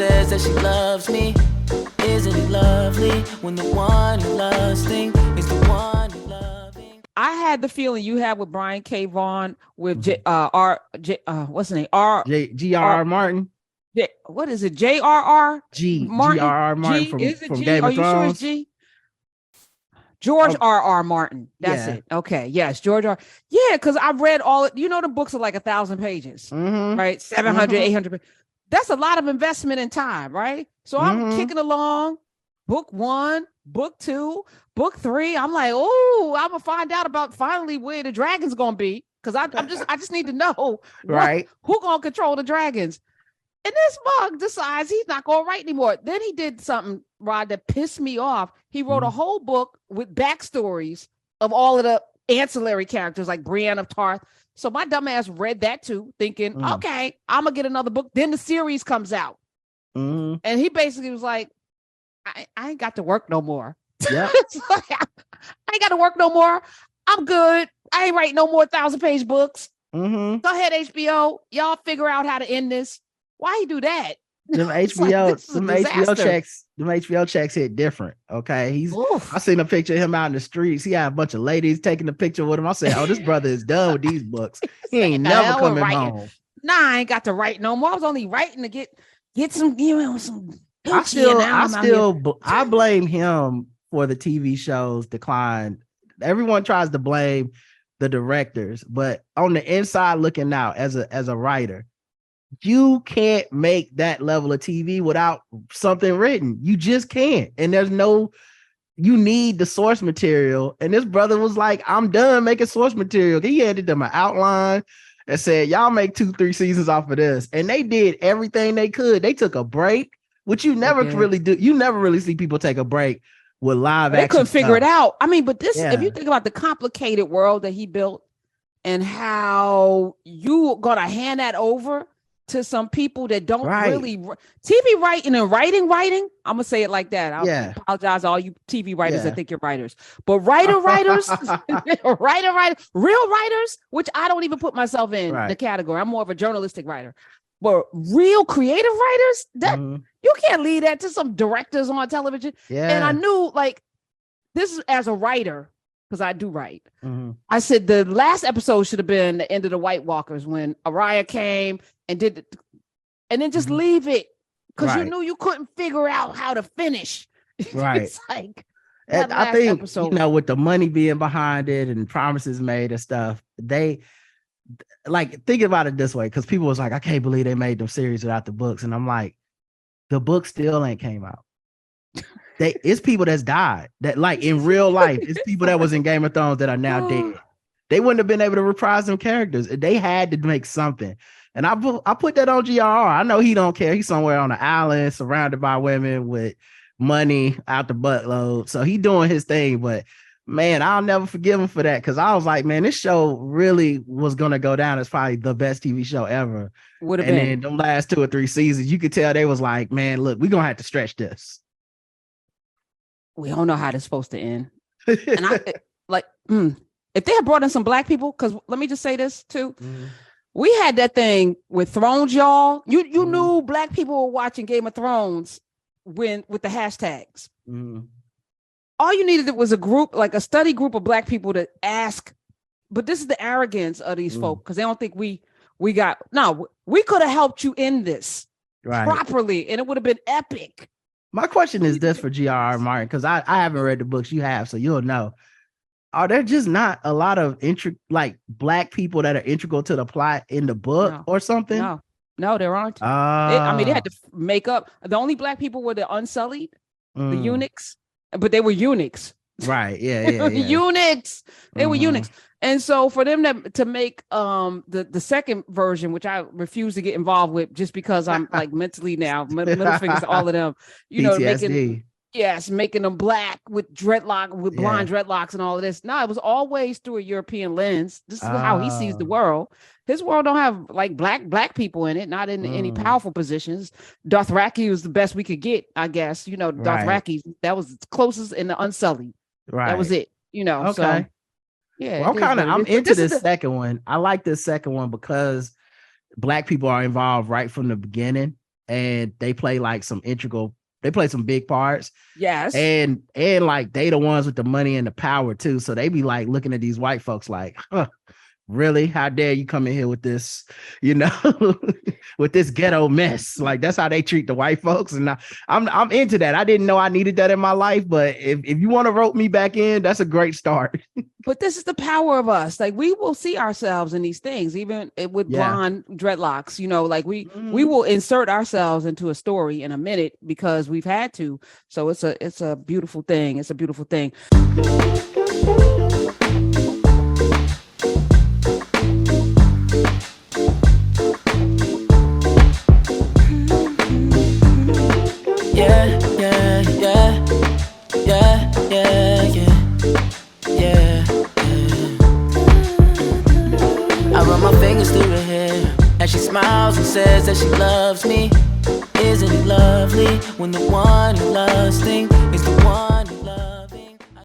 says that she loves me. Isn't it lovely when the one you lusting is the one you loving? I had the feeling you had with Brian K. Vaughan with what's his name? G.R.R. Martin. What is it? J.R.R. Martin. G.R.R. Martin from Game of Thrones. Sure it's G? George R.R. Martin. That's it. Okay. Yes. George R. Yeah. Because I read the books are like 1,000 pages, right? 700, 800. That's a lot of investment in time, right? So I'm kicking along. Book 1, book 2, book 3. I'm like, oh, I'm gonna find out about finally where the dragon's gonna be. Because I just need to know who gonna control the dragons. And this mug decides he's not going to write anymore. Then he did something, Rod, that pissed me off. He wrote a whole book with backstories of all of the ancillary characters like Brienne of Tarth. So my dumb ass read that too, thinking, okay, I'm going to get another book. Then the series comes out. And he basically was like, I ain't got to work no more. Yeah. I ain't got to work no more. I'm good. I ain't writing no more 1,000-page books. Go ahead, HBO. Y'all figure out how to end this. Why he do that? Them HBO checks hit different. Okay. I seen a picture of him out in the streets. He had a bunch of ladies taking a picture with him. I said, oh, this brother is done with these books. He ain't never coming home. Nah, I ain't got to write no more. I was only writing to get some, some. I blame him for the TV show's decline. Everyone tries to blame the directors, but on the inside looking out as a writer, you can't make that level of TV without something written. You just can't. And you need the source material. And this brother was like, I'm done making source material. He handed them an outline and said, y'all make 2-3 seasons off of this. And they did everything they could. They took a break, which you never really do. You never really see people take a break with live action. They couldn't figure it out. I mean, but if you think about the complicated world that he built and how you gonna hand that over to some people that don't really TV writing and writing. I'm gonna say it like that. I apologize to all you TV writers that think you're writers, but writers, real writers, which I don't even put myself in the category. I'm more of a journalistic writer, but real creative writers that you can't leave that to some directors on television. Yeah. And I knew this is as a writer, because I do write. I said the last episode should have been the end of the White Walkers when Arya came and did and then just leave it because you knew you couldn't figure out how to finish. Right. It's like I think episode. With the money being behind it and promises made and stuff, they think about it this way, because people was like, I can't believe they made them series without the books. And I'm like, the book still ain't came out. It's people that's died that in real life. It's people that was in Game of Thrones that are now dead. They wouldn't have been able to reprise them characters. They had to make something. And I put that on GRR. I know he don't care. He's somewhere on an island surrounded by women with money out the buttload. So he doing his thing. But man, I'll never forgive him for that, because I was like, man, this show really was going to go down as probably the best TV show ever. Would have been. And then the last 2 or 3 seasons, you could tell they was like, man, look, we're going to have to stretch this. We don't know how it's supposed to end. And if they had brought in some black people, because let me just say this too. We had that thing with Thrones, y'all. You knew black people were watching Game of Thrones with the hashtags. All you needed was a group, like a study group of black people to ask. But this is the arrogance of these folk, because they don't think we could have helped you in this properly, and it would have been epic. My question is this for G.R.R. Martin, because I haven't read the books, you have, so you'll know. Are there just not a lot of black people that are integral to the plot in the book or something? No, there aren't. They had to make up. The only black people were the Unsullied, the eunuchs, but they were eunuchs. Right. Yeah. Eunuchs. They were eunuchs. And so for them to make the second version, which I refuse to get involved with just because I'm mentally now, middle fingers to all of them, PTSD. making them black with blonde dreadlocks and all of this. No, it was always through a European lens. This is how he sees the world. His world don't have black people in it, not in any powerful positions. Dothraki was the best we could get, I guess. Dothraki, that was the closest in the Unsullied. Right. That was it. Okay. So, yeah. Well, I'm into this second one. I like this second one because black people are involved right from the beginning. and they play like they play some big parts. Yes. And like they the ones with the money and the power too. So they be like looking at these white folks like, huh, really? How dare you come in here with this, with this ghetto mess? Like that's how they treat the white folks. And I'm into that. I didn't know I needed that in my life, but if you want to rope me back in, that's a great start. But this is the power of us. Like we will see ourselves in these things, even with blonde dreadlocks, like we will insert ourselves into a story in a minute because we've had to. So it's a beautiful thing. It's a beautiful thing. And she smiles and says that she loves me. Isn't it lovely when the one you're lusting is the one